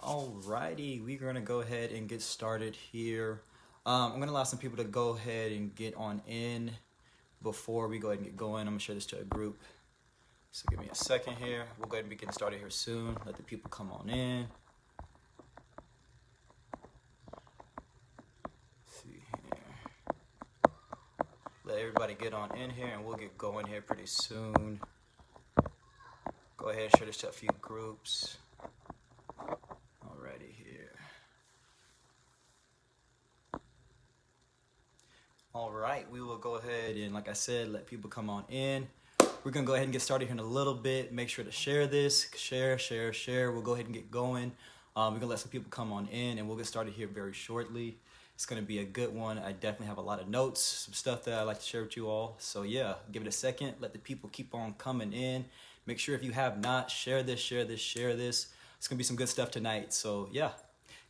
Alrighty, we're gonna go ahead and get started here. I'm gonna allow some people to go ahead and get on in before we go ahead and get going. I'm gonna share this to a group. So give me a second here. We'll go ahead and be getting started here soon. Let the people come on in. Let's see here. Let everybody get on in here and we'll get going here pretty soon. Go ahead and share this to a few groups. Alrighty here. All right, we will go ahead and, like I said, let people come on in. We're gonna go ahead and get started here in a little bit. Make sure to share this, share. We'll go ahead and get going. We're gonna let some people come on in and we'll get started here very shortly. It's gonna be a good one. I definitely have a lot of notes, some stuff that I'd like to share with you all. So yeah, give it a second. Let the people keep on coming in. Make sure if you have not, share this. It's gonna be some good stuff tonight. So yeah,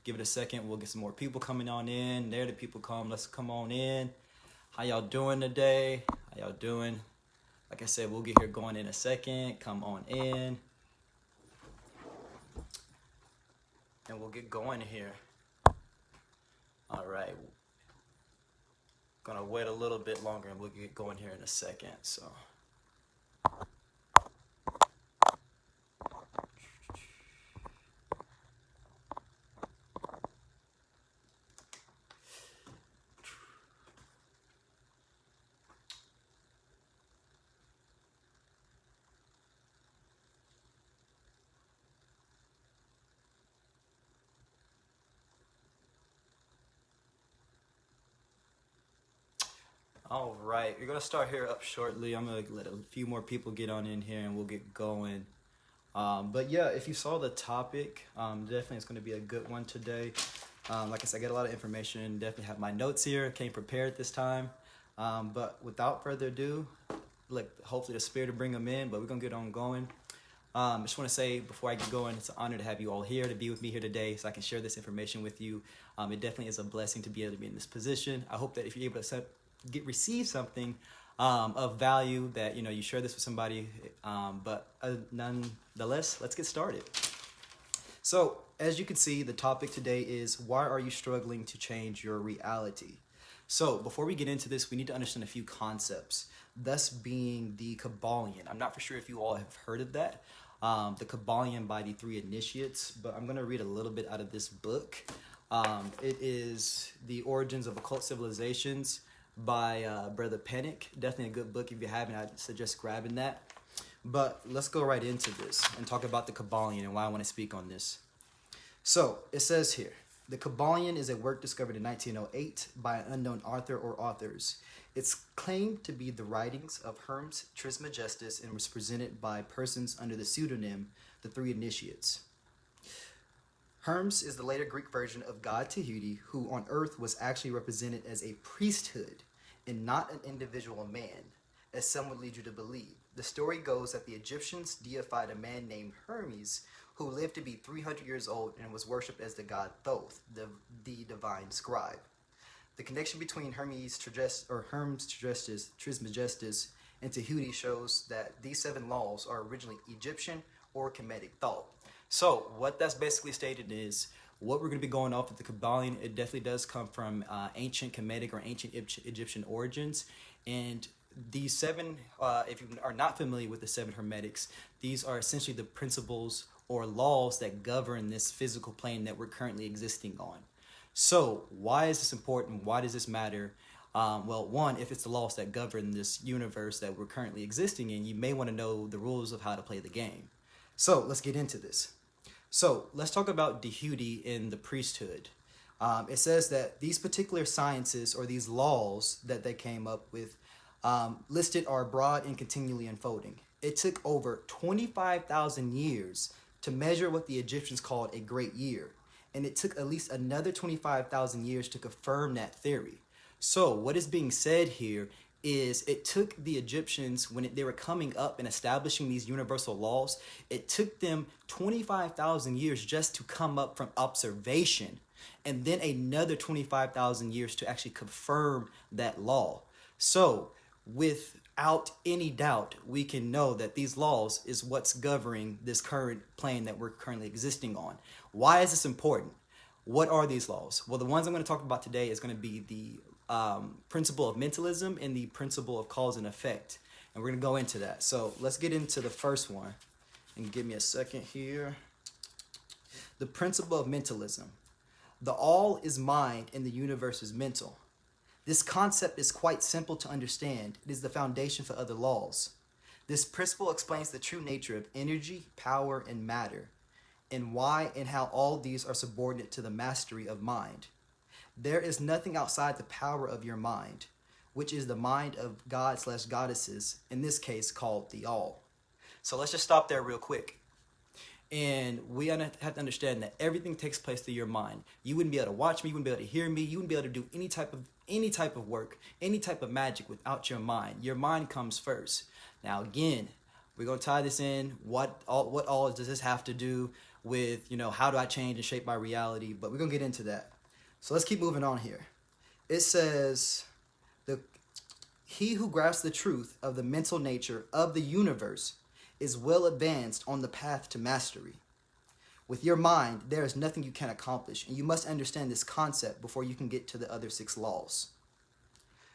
give it a second. We'll get some more people coming on in. There the people come. Let's come on in. How y'all doing today? How y'all doing? Like I said, we'll get here going in a second. Come on in. And we'll get going here. All right. Gonna wait a little bit longer and we'll get going here in a second. So. All right, we're gonna start here up shortly. I'm gonna let a few more people get on in here and we'll get going. But yeah, if you saw the topic, definitely it's gonna be a good one today. Like I said, I get a lot of information, definitely have my notes here, came prepared this time. But without further ado, hopefully the spirit will bring them in, but we're gonna get on going. I just want to say before I get going, it's an honor to have you all here, to be with me here today so I can share this information with you. It definitely is a blessing to be able to be in this position. I hope that if you're able to receive something of value, that you share this with somebody, but nonetheless, let's get started. So as you can see, the topic today is, why are you struggling to change your reality? So before we get into this, we need to understand a few concepts, thus being the Caballian. I'm not for sure if you all have heard of that, the Caballian by the Three Initiates, but I'm going to read a little bit out of this book. It is The Origins of Occult Civilizations by Brother Panic. Definitely a good book. If you haven't, I'd suggest grabbing that. But let's go right into this and talk about the Caballian and why I want to speak on this. So it says here, the Caballian is a work discovered in 1908 by an unknown author or authors. It's claimed to be the writings of Hermes Trismegistus and was presented by persons under the pseudonym the Three Initiates. Hermes is the later Greek version of God Tahuti, who on earth was actually represented as a priesthood and not an individual man, as some would lead you to believe. The story goes that the Egyptians deified a man named Hermes, who lived to be 300 years old and was worshipped as the god Thoth, the divine scribe. The connection between Hermes Trismegistus and Tahuti shows that these 7 laws are originally Egyptian or Kemetic thought. So what that's basically stated is, what we're going to be going off with the Caballian, it definitely does come from ancient Kemetic or ancient Egyptian origins. And these 7, if you are not familiar with the 7 Hermetics, these are essentially the principles or laws that govern this physical plane that we're currently existing on. So why is this important? Why does this matter? Well, one, if it's the laws that govern this universe that we're currently existing in, you may want to know the rules of how to play the game. So let's get into this. So let's talk about Tahuti in the priesthood. It says that these particular sciences, or these laws that they came up with, listed are broad and continually unfolding. It took over 25,000 years to measure what the Egyptians called a great year. And it took at least another 25,000 years to confirm that theory. So what is being said here is, it took the Egyptians, when they were coming up and establishing these universal laws, it took them 25,000 years just to come up from observation, and then another 25,000 years to actually confirm that law. So with without any doubt, we can know that these laws is what's governing this current plane that we're currently existing on. Why is this important? What are these laws? Well, the ones I'm going to talk about today is going to be the principle of mentalism and the principle of cause and effect. And we're going to go into that. So let's get into the first one. And give me a second here. The principle of mentalism. The all is mind and the universe is mental. This concept is quite simple to understand. It is the foundation for other laws. This principle explains the true nature of energy, power, and matter, and why and how all these are subordinate to the mastery of mind. There is nothing outside the power of your mind, which is the mind of God/goddesses, in this case called the all. So let's just stop there real quick. And we have to understand that everything takes place through your mind. You wouldn't be able to watch me, you wouldn't be able to hear me, you wouldn't be able to do any type of work, any type of magic without your mind. Your mind comes first. Now again, we're gonna tie this in. What all does this have to do with, how do I change and shape my reality? But we're gonna get into that. So let's keep moving on here. It says, he who grasps the truth of the mental nature of the universe is well advanced on the path to mastery. With your mind, there is nothing you can accomplish, and you must understand this concept before you can get to the other 6 laws.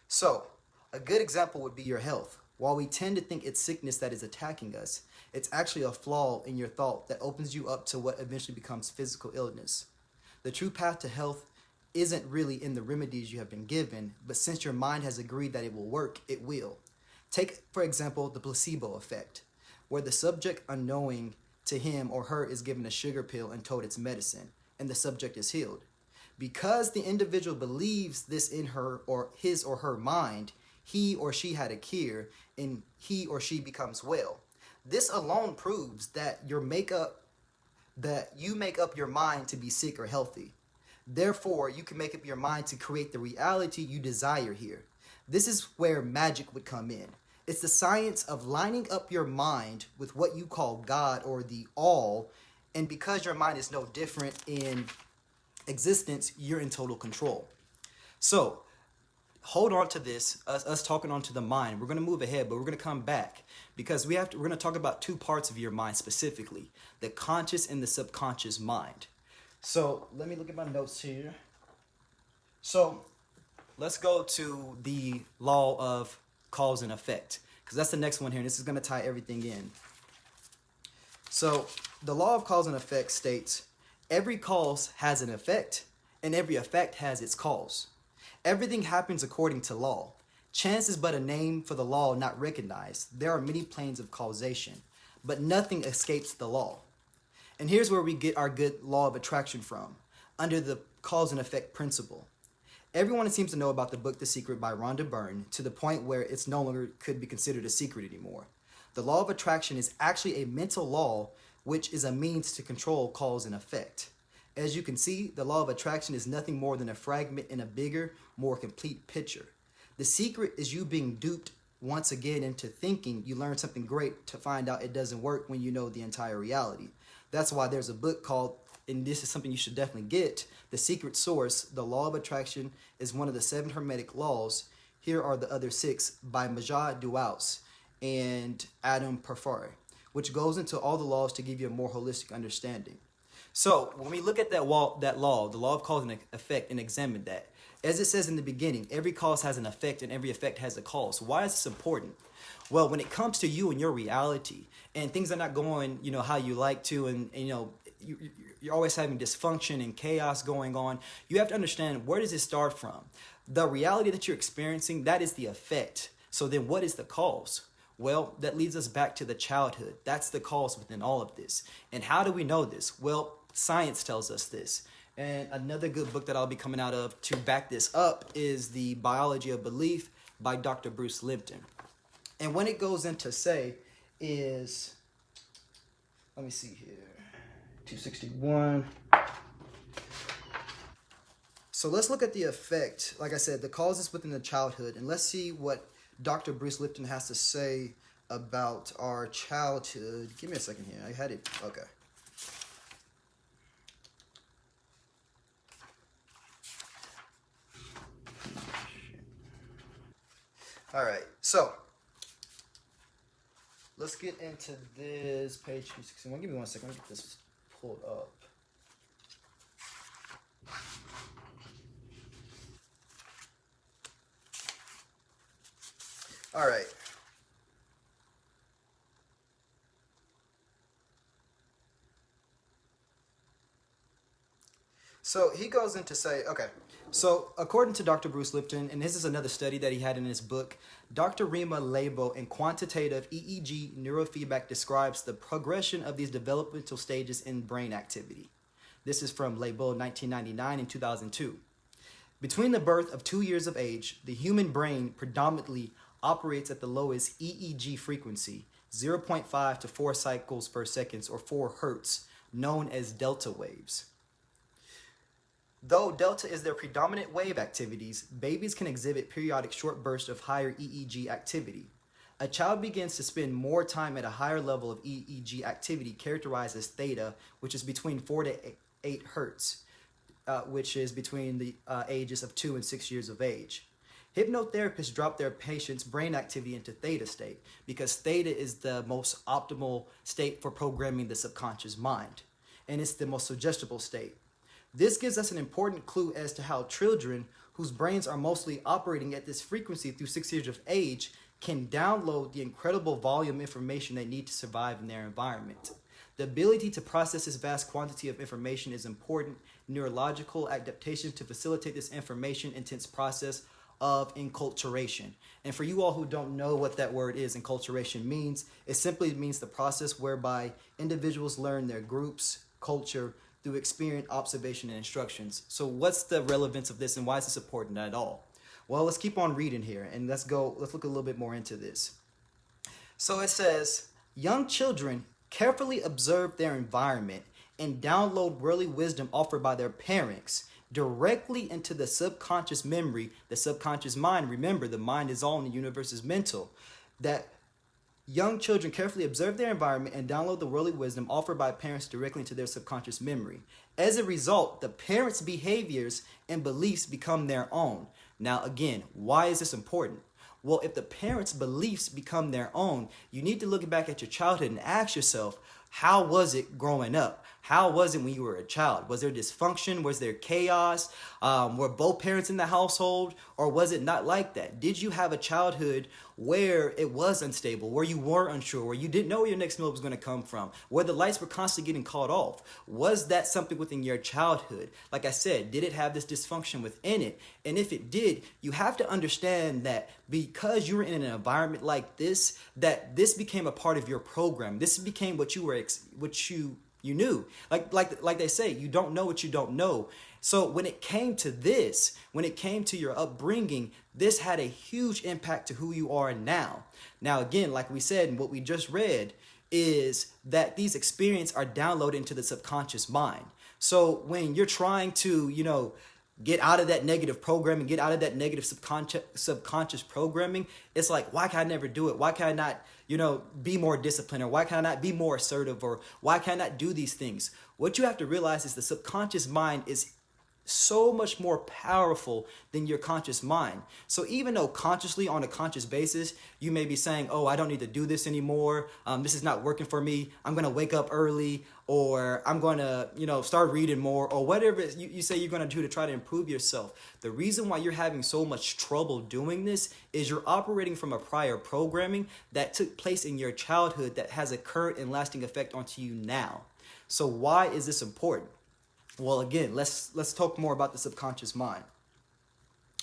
So, a good example would be your health. While we tend to think it's sickness that is attacking us, it's actually a flaw in your thought that opens you up to what eventually becomes physical illness. The true path to health isn't really in the remedies you have been given, but since your mind has agreed that it will work, it will. Take, for example, the placebo effect, where the subject, unknowing to him or her, is given a sugar pill and told it's medicine, and the subject is healed. Because the individual believes this in her or his or her mind, he or she had a cure, and he or she becomes well. This alone proves that you make up your mind to be sick or healthy. Therefore, you can make up your mind to create the reality you desire here. This is where magic would come in. It's the science of lining up your mind with what you call God or the all, and because your mind is no different in existence, you're in total control. So, hold on to this, us talking on to the mind. We're going to move ahead, but we're going to come back because we're going to talk about 2 parts of your mind specifically, the conscious and the subconscious mind. So, let me look at my notes here. So, let's go to the law of cause and effect, because that's the next one here, and this is going to tie everything in. So the law of cause and effect states every cause has an effect and every effect has its cause. Everything happens according to law. Chance is but a name for the law not recognized. There are many planes of causation, but nothing escapes the law. And here's where we get our good law of attraction from, under the cause and effect principle. Everyone seems to know about the book The Secret by Rhonda Byrne, to the point where it's no longer could be considered a secret anymore. The law of attraction is actually a mental law, which is a means to control cause and effect. As you can see, the law of attraction is nothing more than a fragment in a bigger, more complete picture. The secret is you being duped once again into thinking you learned something great to find out it doesn't work when you know the entire reality. That's why there's a book called, and this is something you should definitely get, The Secret Source, The Law of Attraction is one of the 7 Hermetic Laws. Here are the other 6 by Majah Duaus and Adam Parfar, which goes into all the laws to give you a more holistic understanding. So when we look at that law, the law of cause and effect, and examine that, as it says in the beginning, every cause has an effect and every effect has a cause. Why is this important? Well, when it comes to you and your reality, and things are not going, how you like to, and you're always having dysfunction and chaos going on, you have to understand, where does it start from? The reality that you're experiencing, that is the effect. So then what is the cause? Well, that leads us back to the childhood. That's the cause within all of this. And how do we know this? Well, science tells us this. And another good book that I'll be coming out of to back this up is The Biology of Belief by Dr. Bruce Lipton. And when it goes into say is, let me see here, 261. So let's look at the effect. Like I said, the causes within the childhood, and let's see what Dr. Bruce Lipton has to say about our childhood. Give me a second here. I had it. Okay. All right. So let's get into this page 261. Give me 1 second. Let me get this pulled up. All right. So he goes in to say, okay, so according to Dr. Bruce Lipton, and this is another study that he had in his book, Dr. Rima Labo in quantitative EEG neurofeedback describes the progression of these developmental stages in brain activity. This is from Labo 1999 and 2002. Between the birth of 2 years of age, the human brain predominantly operates at the lowest EEG frequency, 0.5 to 4 cycles per second, or 4 hertz, known as delta waves. Though delta is their predominant wave activities, babies can exhibit periodic short bursts of higher EEG activity. A child begins to spend more time at a higher level of EEG activity characterized as theta, which is between 4 to 8 hertz, which is between the ages of 2 and 6 years of age. Hypnotherapists drop their patients' brain activity into theta state because theta is the most optimal state for programming the subconscious mind, and it's the most suggestible state. This gives us an important clue as to how children whose brains are mostly operating at this frequency through 6 years of age can download the incredible volume of information they need to survive in their environment. The ability to process this vast quantity of information is important neurological adaptation to facilitate this information-intense process of enculturation. And for you all who don't know what that word is, enculturation means, it simply means the process whereby individuals learn their groups, culture, through experience, observation, and instructions. So what's the relevance of this and why is this important at all? Well, let's keep on reading here and let's look a little bit more into this. So it says, young children carefully observe their environment and download worldly wisdom offered by their parents directly into the subconscious memory, the subconscious mind. Remember, the mind is all and the universe is mental. That young children carefully observe their environment and download the worldly wisdom offered by parents directly into their subconscious memory. As a result, the parents' behaviors and beliefs become their own. Now, again, why is this important? Well, if the parents' beliefs become their own, you need to look back at your childhood and ask yourself, how was it growing up? How was it when you were a child? Was there dysfunction? Was there chaos? Were both parents in the household? Or was it not like that? Did you have a childhood where it was unstable, where you were unsure, where you didn't know where your next meal was going to come from, where the lights were constantly getting called off? Was that something within your childhood? Like I said, did it have this dysfunction within it? And if it did, you have to understand that because you were in an environment like this, that this became a part of your program. This became what you knew. Like they say, you don't know what you don't know. So when it came to this, when it came to your upbringing, this had a huge impact to who you are now. Now, again, like we said, and what we just read is that these experiences are downloaded into the subconscious mind. So when you're trying to, get out of that negative programming, get out of that negative subconscious programming, it's like, why can I never do it? Why can I not, be more disciplined? Or why can I not be more assertive? Or why can I not do these things? What you have to realize is the subconscious mind is so much more powerful than your conscious mind. So even though consciously, on a conscious basis, you may be saying, oh, I don't need to do this anymore. This is not working for me. I'm going to wake up early, or I'm going to, start reading more, or whatever you say you're going to do to try to improve yourself. The reason why you're having so much trouble doing this is you're operating from a prior programming that took place in your childhood that has a current and lasting effect onto you now. So why is this important? Well, again, let's talk more about the subconscious mind.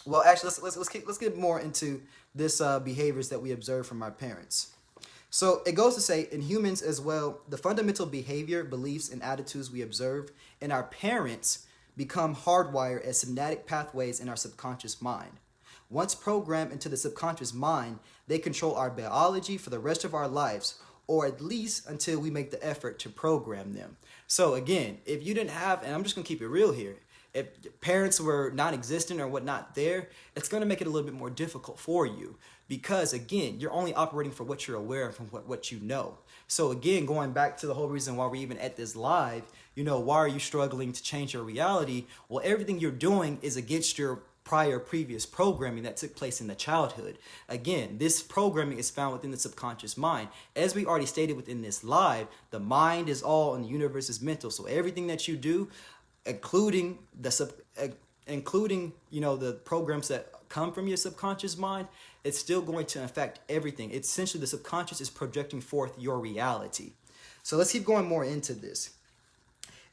Well, actually, let's get more into this behaviors that we observe from our parents. So it goes to say, in humans as well, the fundamental behavior, beliefs, and attitudes we observe in our parents become hardwired as synaptic pathways in our subconscious mind. Once programmed into the subconscious mind, they control our biology for the rest of our lives, or at least until we make the effort to program them. So again, if you didn't have, and I'm just going to keep it real here, if parents were non-existent or whatnot there, it's going to make it a little bit more difficult for you because, again, you're only operating for what you're aware of and what you know. So again, going back to the whole reason why we're even at this live, why are you struggling to change your reality? Well, everything you're doing is against your previous programming that took place in the childhood. Again, this programming is found within the subconscious mind. As we already stated within this live, the mind is all and the universe is mental. So everything that you do, including the programs that come from your subconscious mind, it's still going to affect everything. It's essentially the subconscious is projecting forth your reality. So let's keep going more into this.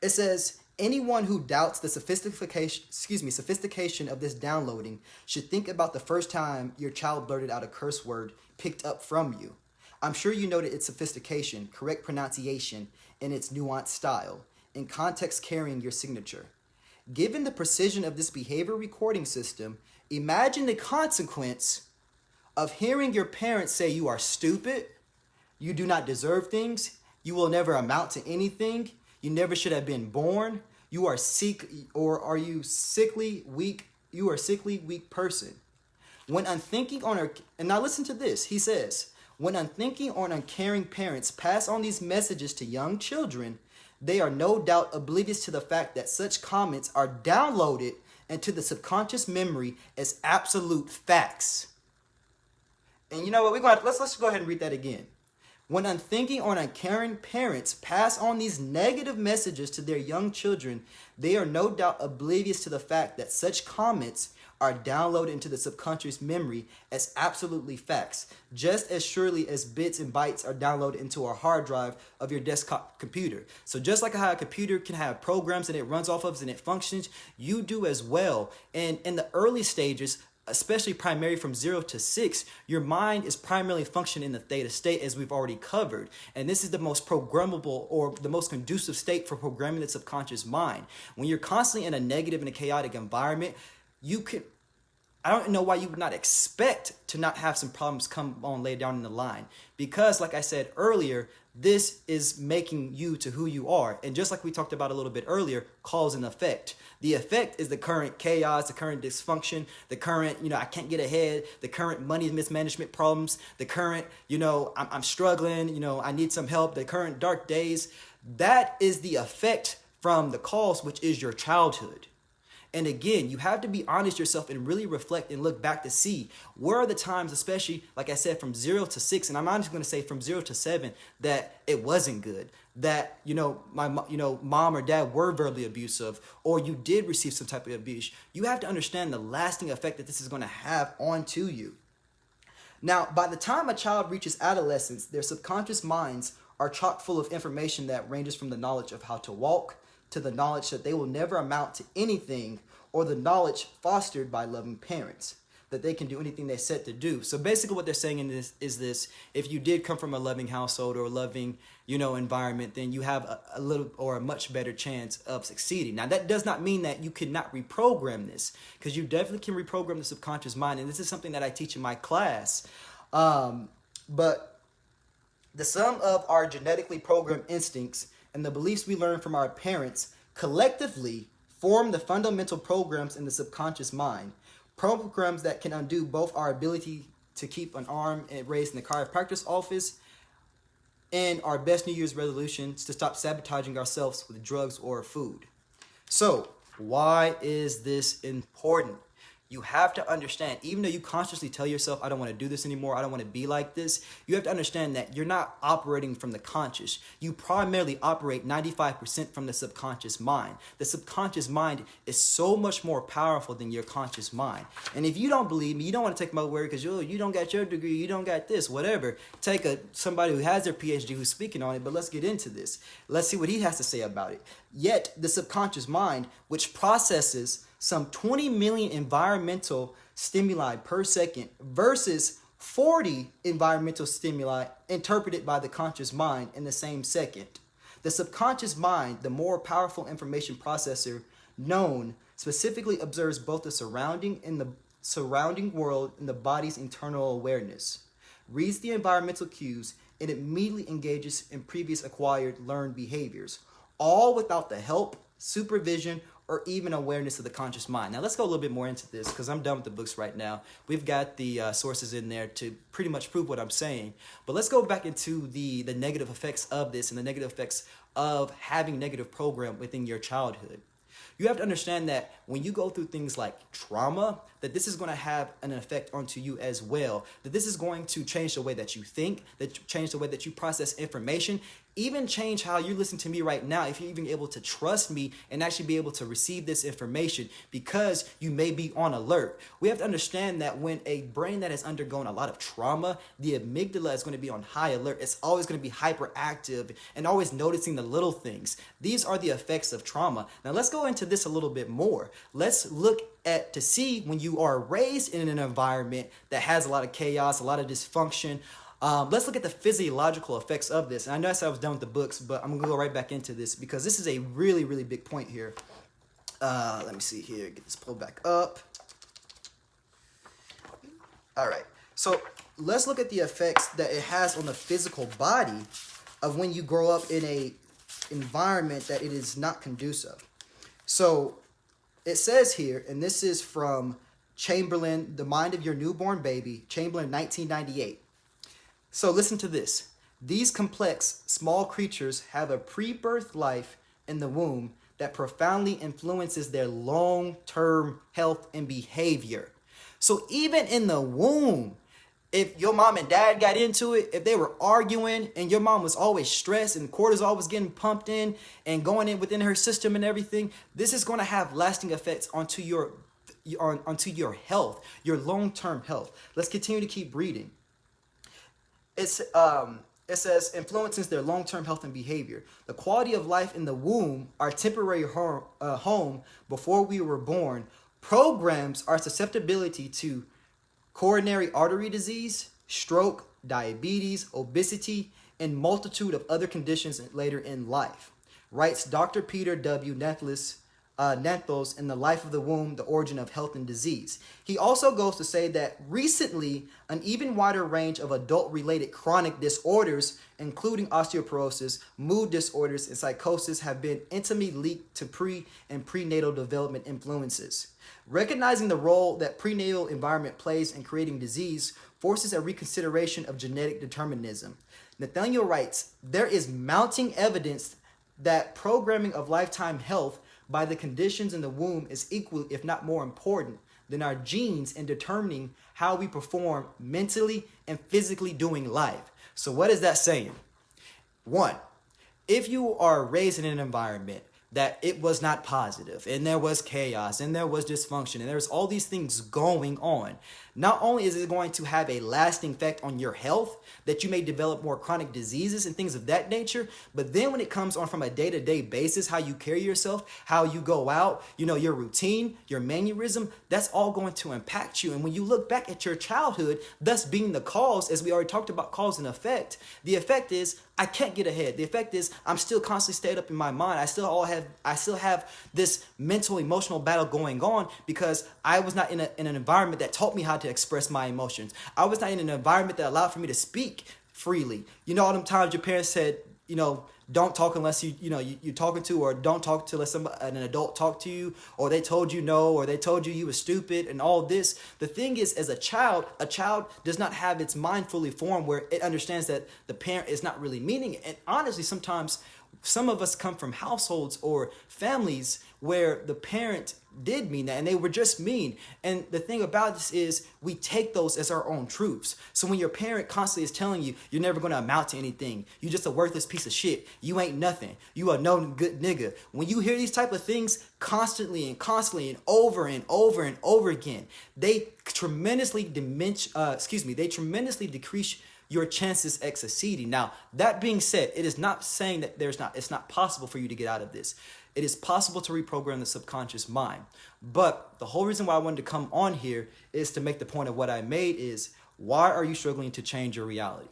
It says, anyone who doubts the sophistication of this downloading should think about the first time your child blurted out a curse word picked up from you. I'm sure you noted its sophistication, correct pronunciation, and its nuanced style, in context carrying your signature. Given the precision of this behavior recording system, imagine the consequence of hearing your parents say you are stupid, you do not deserve things, you will never amount to anything, you never should have been born, you are sickly, weak person. When unthinking and now listen to this, he says, when unthinking or uncaring parents pass on these messages to young children, they are no doubt oblivious to the fact that such comments are downloaded into the subconscious memory as absolute facts. And you know what? Let's go ahead and read that again. When unthinking or uncaring parents pass on these negative messages to their young children, they are no doubt oblivious to the fact that such comments are downloaded into the subconscious memory as absolutely facts, just as surely as bits and bytes are downloaded into a hard drive of your desktop computer. So just like how a computer can have programs that it runs off of and it functions, you do as well. And in the early stages, especially primarily from 0 to 6, your mind is primarily functioning in the theta state, as we've already covered. And this is the most programmable or the most conducive state for programming the subconscious mind. When you're constantly in a negative and a chaotic environment, I don't know why you would not expect to not have some problems come on later down in the line. Because, like I said earlier, this is making you to who you are. And just like we talked about a little bit earlier, cause and effect. The effect is the current chaos, the current dysfunction, the current, I can't get ahead, the current money mismanagement problems, the current, I'm struggling, I need some help, the current dark days. That is the effect from the cause, which is your childhood. And again, you have to be honest yourself and really reflect and look back to see where are the times, especially, like I said, from 0 to 6, and I'm not just going to say from 0 to 7, that it wasn't good, that, my mom or dad were verbally abusive, or you did receive some type of abuse. You have to understand the lasting effect that this is going to have onto you. Now, by the time a child reaches adolescence, their subconscious minds are chock full of information that ranges from the knowledge of how to walk, to the knowledge that they will never amount to anything, or the knowledge fostered by loving parents that they can do anything they set to do. So basically what they're saying in this is this: if you did come from a loving household or a loving, environment, then you have a little or a much better chance of succeeding. Now, that does not mean that you cannot reprogram this, because you definitely can reprogram the subconscious mind. And this is something that I teach in my class. But the sum of our genetically programmed instincts and the beliefs we learn from our parents collectively form the fundamental programs in the subconscious mind. Programs that can undo both our ability to keep an arm raised in the chiropractor's office and our best New Year's resolutions to stop sabotaging ourselves with drugs or food. So, why is this important? You have to understand, even though you consciously tell yourself, I don't want to do this anymore, I don't want to be like this, you have to understand that you're not operating from the conscious. You primarily operate 95% from the subconscious mind. The subconscious mind is so much more powerful than your conscious mind. And if you don't believe me, you don't want to take my word because you don't got your degree, you don't got this, whatever. Take somebody who has their PhD who's speaking on it, but let's get into this. Let's see what he has to say about it. Yet, the subconscious mind, which processes some 20 million environmental stimuli per second versus 40 environmental stimuli interpreted by the conscious mind in the same second. The subconscious mind, the more powerful information processor known, specifically observes both the surrounding world and the body's internal awareness, reads the environmental cues, and immediately engages in previous acquired learned behaviors, all without the help, supervision, or even awareness of the conscious mind. Now, let's go a little bit more into this because I'm done with the books right now. We've got the sources in there to pretty much prove what I'm saying. But let's go back into the negative effects of this and the negative effects of having negative program within your childhood. You have to understand that when you go through things like trauma, that this is going to have an effect onto you as well. That this is going to change the way that you think, that change the way that you process information, even change how you listen to me right now, if you're even able to trust me and actually be able to receive this information, because you may be on alert. We have to understand that when a brain that has undergone a lot of trauma, the amygdala is going to be on high alert. It's always going to be hyperactive and always noticing the little things. These are the effects of trauma. Now let's go into this a little bit more. Let's look at to see when you are raised in an environment that has a lot of chaos, a lot of dysfunction. Let's look at the physiological effects of this. And I know I said I was done with the books, but I'm going to go right back into this because this is a really, really big point here. Let me see here. Get this pulled back up. All right. So let's look at the effects that it has on the physical body of when you grow up in a environment that it is not conducive. So it says here, and this is from Chamberlain, The Mind of Your Newborn Baby, Chamberlain, 1998. So listen to this. These complex, small creatures have a pre-birth life in the womb that profoundly influences their long-term health and behavior. So even in the womb, if your mom and dad got into it, if they were arguing and your mom was always stressed and cortisol was getting pumped in and going in within her system and everything, this is going to have lasting effects onto your health, your long-term health. Let's continue to keep reading. It says influences their long-term health and behavior. The quality of life in the womb, our temporary home before we were born, programs our susceptibility to coronary artery disease, stroke, diabetes, obesity, and multitude of other conditions later in life, writes Dr. Peter W. Nanthos in The Life of the Womb, The Origin of Health and Disease. He also goes to say that recently, an even wider range of adult-related chronic disorders, including osteoporosis, mood disorders, and psychosis, have been intimately linked to and prenatal development influences. Recognizing the role that prenatal environment plays in creating disease forces a reconsideration of genetic determinism. Nathaniel writes, there is mounting evidence that programming of lifetime health by the conditions in the womb is equal, if not more important, than our genes in determining how we perform mentally and physically during life. So what is that saying? One, if you are raised in an environment that it was not positive and there was chaos and there was dysfunction and there's all these things going on, not only is it going to have a lasting effect on your health, that you may develop more chronic diseases and things of that nature, but then when it comes on from a day-to-day basis, how you carry yourself, how you go out, your routine, your mannerism, that's all going to impact you. And when you look back at your childhood, thus being the cause, as we already talked about cause and effect, the effect is I can't get ahead. The effect is I'm still constantly stayed up in my mind. I still have this mental, emotional battle going on because I was not in an environment that taught me how to express my emotions. I was not in an environment that allowed for me to speak freely. All them times your parents said, don't talk unless you're talking to, or don't talk to unless an adult talk to you, or they told you no, or they told you were stupid and all this. The thing is, as a child does not have its mind fully formed where it understands that the parent is not really meaning it. And honestly, sometimes some of us come from households or families where the parent did mean that and they were just mean. And the thing about this is we take those as our own truths. So when your parent constantly is telling you you're never going to amount to anything, you're just a worthless piece of shit, you ain't nothing, you are no good nigga. When you hear these type of things constantly and over and over and over again, they tremendously decrease your chances at succeeding. Now, that being said, it is not saying that it's not possible for you to get out of this. It is possible to reprogram the subconscious mind. But the whole reason why I wanted to come on here is to make the point of what I made is, why are you struggling to change your reality?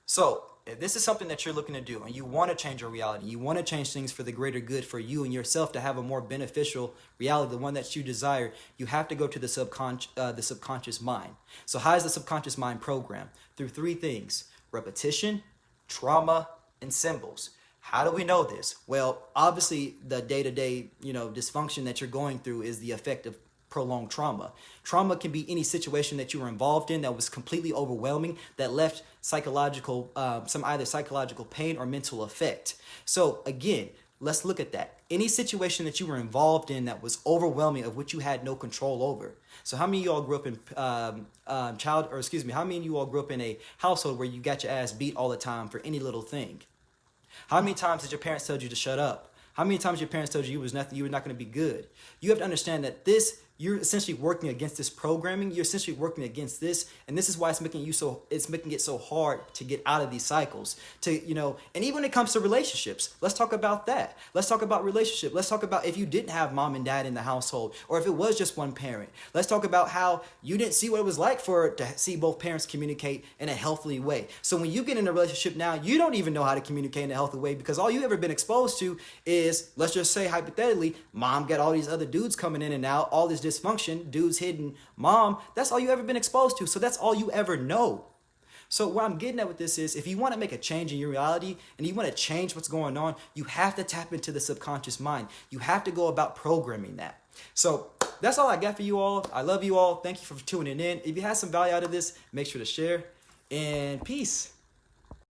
So if this is something that you're looking to do and you want to change your reality, you want to change things for the greater good for you and yourself to have a more beneficial reality, the one that you desire, you have to go to the subconscious mind. So how is the subconscious mind programmed? Through three things: repetition, trauma, and symbols. How do we know this? Well, obviously the day-to-day, dysfunction that you're going through is the effect of prolonged trauma. Trauma can be any situation that you were involved in that was completely overwhelming, that left some either psychological pain or mental effect. So again, let's look at that. Any situation that you were involved in that was overwhelming, of which you had no control over. So how many of you all grew up in how many of you all grew up in a household where you got your ass beat all the time for any little thing? How many times did your parents tell you to shut up? How many times your parents told you you were not going to be good? You have to understand that you're essentially working against this programming. You're essentially working against this, and this is why it's making it so hard to get out of these cycles. And even when it comes to relationships, let's talk about that. Let's talk about relationship. Let's talk about if you didn't have mom and dad in the household, or if it was just one parent. Let's talk about how you didn't see what it was like to see both parents communicate in a healthy way. So when you get in a relationship now, you don't even know how to communicate in a healthy way, because all you ever been exposed to is, let's just say hypothetically, mom got all these other dudes coming in and out, all this dysfunction, dudes hitting mom. That's all you ever been exposed to. So that's all you ever know. So what I'm getting at with this is, if you want to make a change in your reality and you want to change what's going on, you have to tap into the subconscious mind. You have to go about programming that. So that's all I got for you all. I love you all. Thank you for tuning in. If you had some value out of this, make sure to share, and peace.